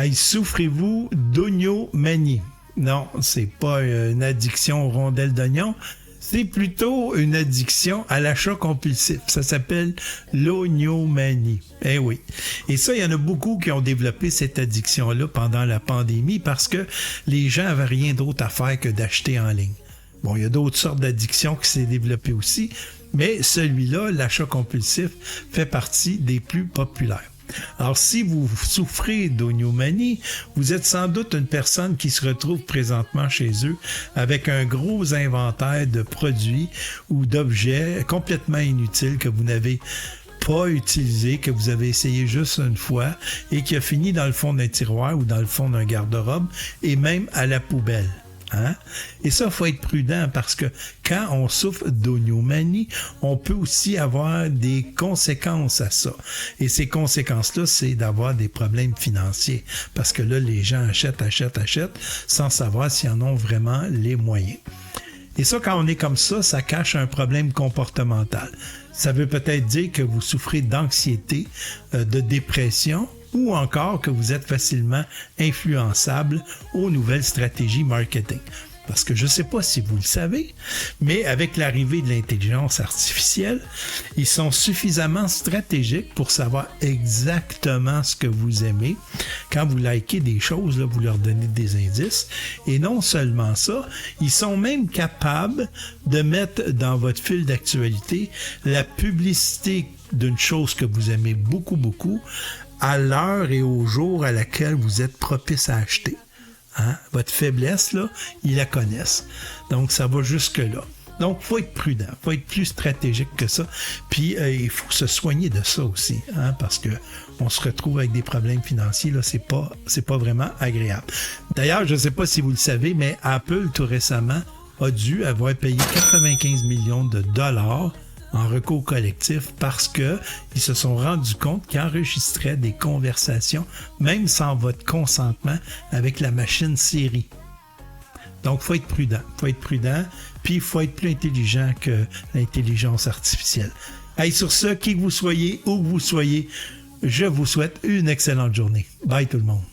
Hey, souffrez-vous d'oignomanie? Non, c'est pas une addiction aux rondelles d'oignon. C'est plutôt une addiction à l'achat compulsif. Ça s'appelle l'oignomanie. Eh oui. Et ça, il y en a beaucoup qui ont développé cette addiction-là pendant la pandémie parce que les gens avaient rien d'autre à faire que d'acheter en ligne. Bon, il y a d'autres sortes d'addictions qui s'est développées aussi, mais celui-là, l'achat compulsif, fait partie des plus populaires. Alors, si vous souffrez d'oignomanie, vous êtes sans doute une personne qui se retrouve présentement chez eux avec un gros inventaire de produits ou d'objets complètement inutiles que vous n'avez pas utilisé, que vous avez essayé juste une fois et qui a fini dans le fond d'un tiroir ou dans le fond d'un garde-robe et même à la poubelle. Hein? Et ça, il faut être prudent parce que quand on souffre d'oignomanie, on peut aussi avoir des conséquences à ça. Et ces conséquences-là, c'est d'avoir des problèmes financiers. Parce que là, les gens achètent sans savoir s'ils en ont vraiment les moyens. Et ça, quand on est comme ça cache un problème comportemental. Ça veut peut-être dire que vous souffrez d'anxiété, de dépression, ou encore que vous êtes facilement influençable aux nouvelles stratégies marketing. Parce que je ne sais pas si vous le savez, mais avec l'arrivée de l'intelligence artificielle, ils sont suffisamment stratégiques pour savoir exactement ce que vous aimez. Quand vous likez des choses, là, vous leur donnez des indices. Et non seulement ça, ils sont même capables de mettre dans votre fil d'actualité la publicité d'une chose que vous aimez beaucoup, beaucoup, à l'heure et au jour à laquelle vous êtes propice à acheter. Hein? Votre faiblesse, là, ils la connaissent. Donc, ça va jusque-là. Donc, il faut être prudent, il faut être plus stratégique que ça. Puis, il faut se soigner de ça aussi, hein? Parce que on se retrouve avec des problèmes financiers, là, c'est pas vraiment agréable. D'ailleurs, je ne sais pas si vous le savez, mais Apple, tout récemment, a dû avoir payé 95 millions de dollars en recours collectif parce que ils se sont rendus compte qu'ils enregistraient des conversations, même sans votre consentement, avec la machine Siri. Donc, il faut être prudent, puis il faut être plus intelligent que l'intelligence artificielle. Hey, sur ce, qui que vous soyez, où que vous soyez, je vous souhaite une excellente journée. Bye tout le monde.